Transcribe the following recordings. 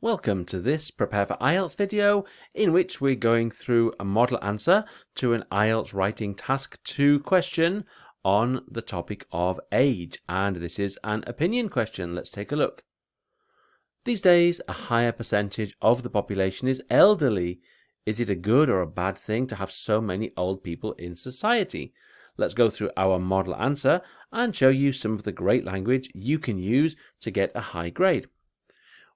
Welcome to this Prepare for IELTS video, in which we're going through a model answer to an IELTS Writing Task 2 question on the topic of age. And this is an opinion question. Let's take a look. These days, a higher percentage of the population is elderly. Is it a good or a bad thing to have so many old people in society? Let's go through our model answer and show you some of the great language you can use to get a high grade.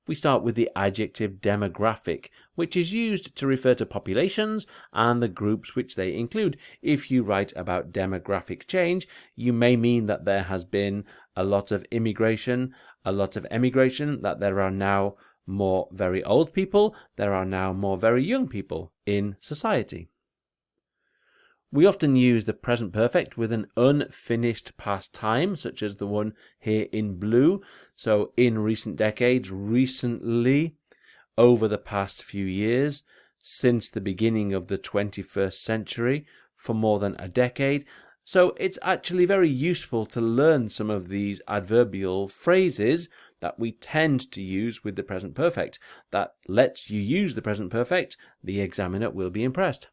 We start with the adjective demographic, which is used to refer to populations and the groups which they include. If you write about demographic change, you may mean that there has been a lot of immigration, a lot of emigration, that there are now more very old people, there are now more very young people in society. We often use the present perfect with an unfinished past time, such as the one here in blue. So in recent decades, recently, over the past few years, since the beginning of the 21st century, for more than a decade. So it's actually very useful to learn some of these adverbial phrases that we tend to use with the present perfect. That lets you use the present perfect. The examiner will be impressed.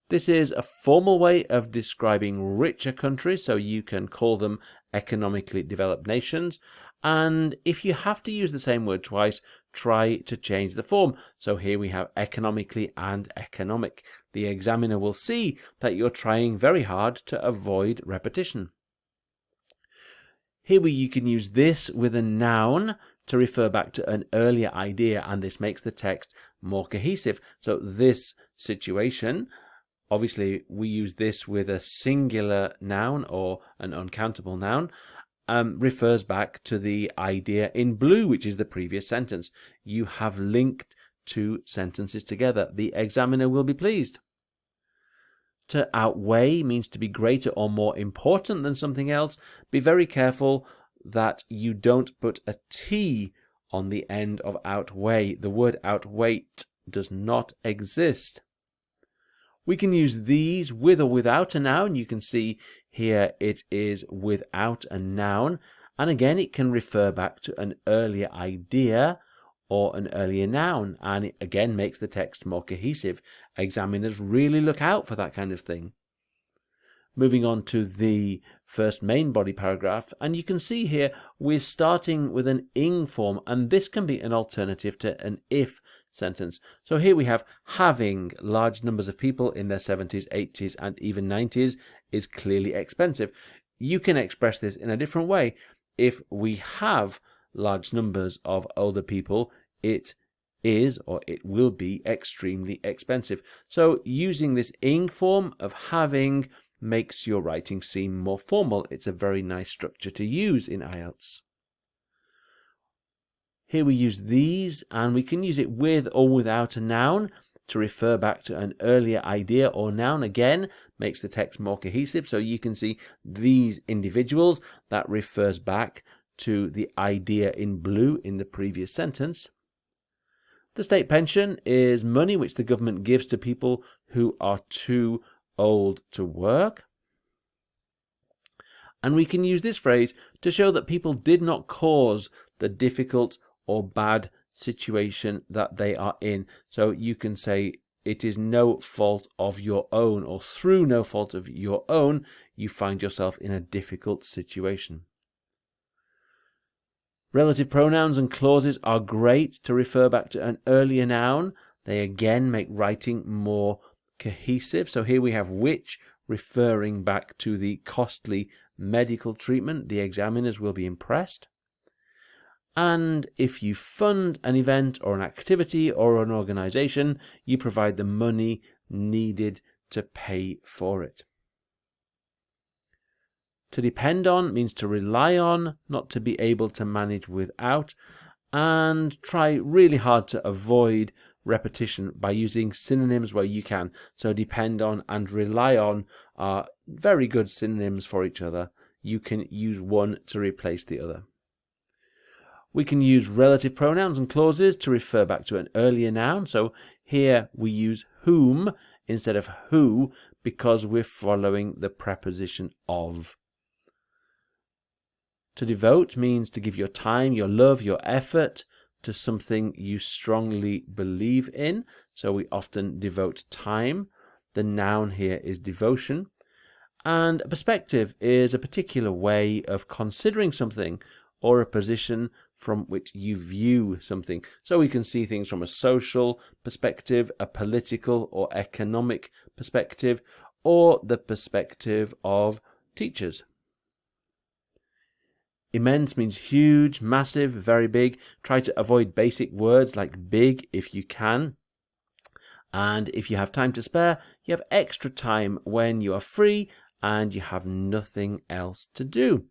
This is a formal way of describing richer countries, so you can call them economically developed nations. And if you have to use the same word twice, try to change the form. So here we have economically and economic. The examiner will see that you're trying very hard to avoid repetition. Here you can use this with a noun to refer back to an earlier idea, and this makes the text more cohesive. So this situation, obviously, we use this with a singular noun or an uncountable noun, refers back to the idea in blue, which is the previous sentence. You have linked two sentences together. The examiner will be pleased. To outweigh means to be greater or more important than something else. Be very careful that you don't put a T on the end of outweigh. The word outweigh does not exist. We can use these with or without a noun. You can see here it is without a noun. And again, it can refer back to an earlier idea or an earlier noun. And it again makes the text more cohesive. Examiners really look out for that kind of thing. Moving on to the first main body paragraph, and you can see here we're starting with an ing form, and this can be an alternative to an if sentence. So here we have having large numbers of people in their 70s, 80s, and even 90s is clearly expensive. You can express this in a different way. If we have large numbers of older people, it is or it will be extremely expensive. So using this ing form of having makes your writing seem more formal. It's a very nice structure to use in IELTS. Here we use these, and we can use it with or without a noun to refer back to an earlier idea or noun. Again, makes the text more cohesive. So you can see these individuals, that refers back to the idea in blue in the previous sentence. The state pension is money which the government gives to people who are too old to work. And we can use this phrase to show that people did not cause the difficult or bad situation that they are in. So you can say it is no fault of your own, or through no fault of your own, you find yourself in a difficult situation. Relative pronouns and clauses are great to refer back to an earlier noun. They again make writing more cohesive. So here we have which, referring back to the costly medical treatment. The examiners will be impressed. And if you fund an event or an activity or an organization, you provide the money needed to pay for it. To depend on means to rely on, not to be able to manage without, and try really hard to avoid repetition by using synonyms where you can. So depend on and rely on are very good synonyms for each other. You can use one to replace the other. We can use relative pronouns and clauses to refer back to an earlier noun. So here we use whom instead of who because we're following the preposition of. To devote means to give your time, your love, your effort to something you strongly believe in. So we often devote time. The noun here is devotion. And a perspective is a particular way of considering something or a position from which you view something. So we can see things from a social perspective, a political or economic perspective, or the perspective of teachers. Immense means huge, massive, very big. Try to avoid basic words like big if you can. And if you have time to spare, you have extra time when you are free and you have nothing else to do.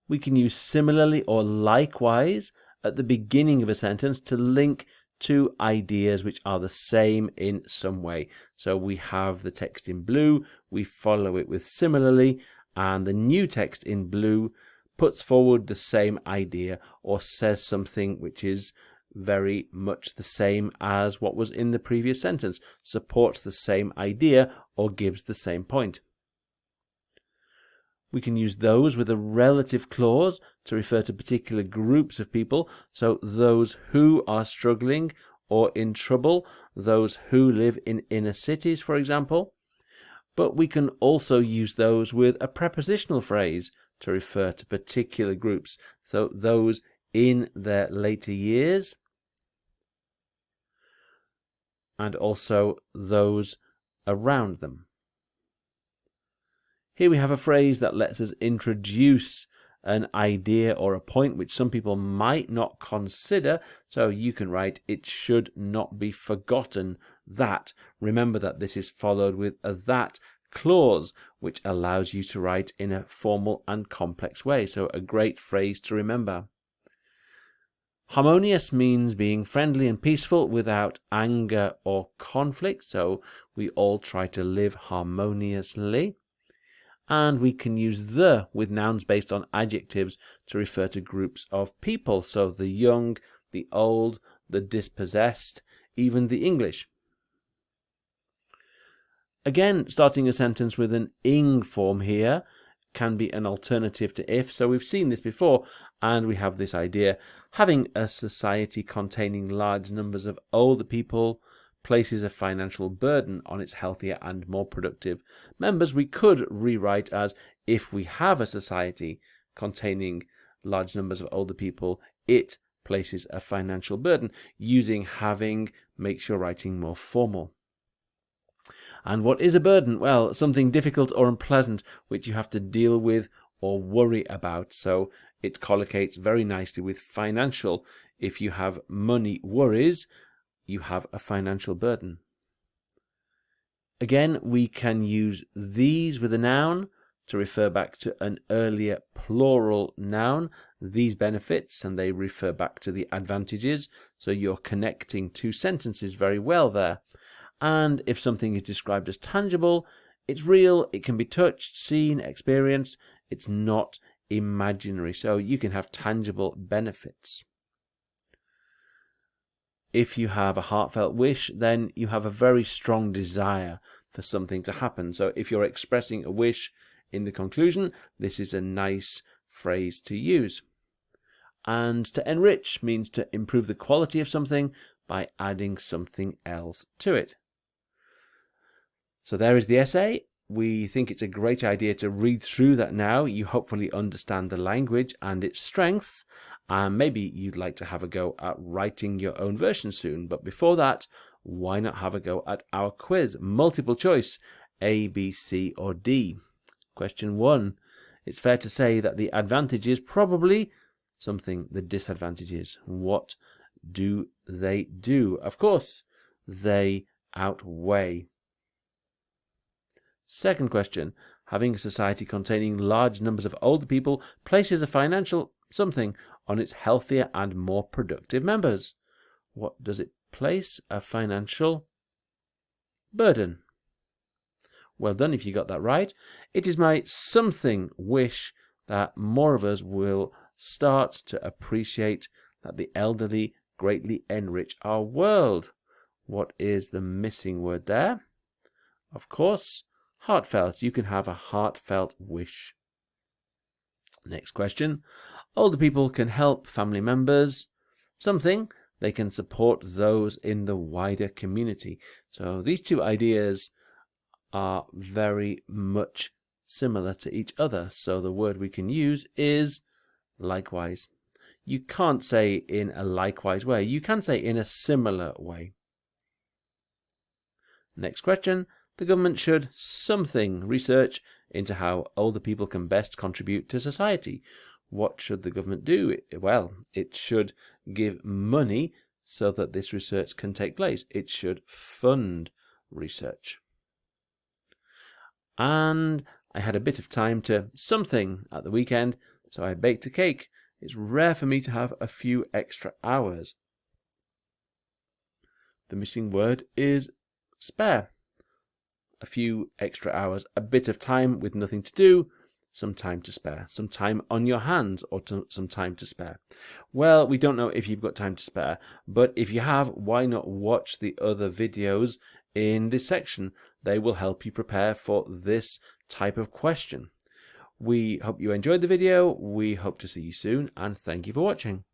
We can use similarly or likewise at the beginning of a sentence to link two ideas which are the same in some way. So we have the text in blue, we follow it with similarly, and the new text in blue puts forward the same idea or says something which is very much the same as what was in the previous sentence, supports the same idea or gives the same point. We can use those with a relative clause to refer to particular groups of people, so those who are struggling or in trouble, those who live in inner cities, for example. But we can also use those with a prepositional phrase to refer to particular groups, so those in their later years, and also those around them. Here we have a phrase that lets us introduce an idea or a point which some people might not consider. So you can write, it should not be forgotten that. Remember that this is followed with a that clause, which allows you to write in a formal and complex way. So a great phrase to remember. Harmonious means being friendly and peaceful without anger or conflict. So we all try to live harmoniously. And we can use the with nouns based on adjectives to refer to groups of people. So the young, the old, the dispossessed, even the English. Again, starting a sentence with an ing form here can be an alternative to if. So we've seen this before, and we have this idea. Having a society containing large numbers of older people places a financial burden on its healthier and more productive members. We could rewrite as, if we have a society containing large numbers of older people, it places a financial burden. Using having makes your writing more formal. And what is a burden? Well, something difficult or unpleasant which you have to deal with or worry about. So it collocates very nicely with financial. If you have money worries, you have a financial burden. Again, we can use these with a noun to refer back to an earlier plural noun, these benefits, and they refer back to the advantages. So you're connecting two sentences very well there. And if something is described as tangible, it's real, it can be touched, seen, experienced, it's not imaginary. So you can have tangible benefits. If you have a heartfelt wish, then you have a very strong desire for something to happen. So if you're expressing a wish in the conclusion, this is a nice phrase to use. And to enrich means to improve the quality of something by adding something else to it. So there is the essay. We think it's a great idea to read through that now. You hopefully understand the language and its strengths. And maybe you'd like to have a go at writing your own version soon. But before that, why not have a go at our quiz? Multiple choice, A, B, C, or D. Question 1. It's fair to say that the advantage is probably something the disadvantage is. What do they do? Of course, they outweigh. Second question. Having a society containing large numbers of older people places a financial something on its healthier and more productive members. What does it place? A financial burden. Well done if you got that right. It is my something wish that more of us will start to appreciate that the elderly greatly enrich our world. What is the missing word there? Of course, heartfelt. You can have a heartfelt wish. Next question. Older people can help family members. Something, they can support those in the wider community. So these two ideas are very much similar to each other. So the word we can use is likewise. You can't say in a likewise way. You can say in a similar way. Next question. The government should something research into how older people can best contribute to society. What should the government do? Well, it should give money so that this research can take place. It should fund research. And I had a bit of time to something at the weekend, so I baked a cake. It's rare for me to have a few extra hours. The missing word is spare. A few extra hours, a bit of time with nothing to do, some time to spare, some time on your hands, or some time to spare. Well, we don't know if you've got time to spare, but if you have, why not watch the other videos in this section? They will help you prepare for this type of question. We hope you enjoyed the video. We hope to see you soon, and thank you for watching.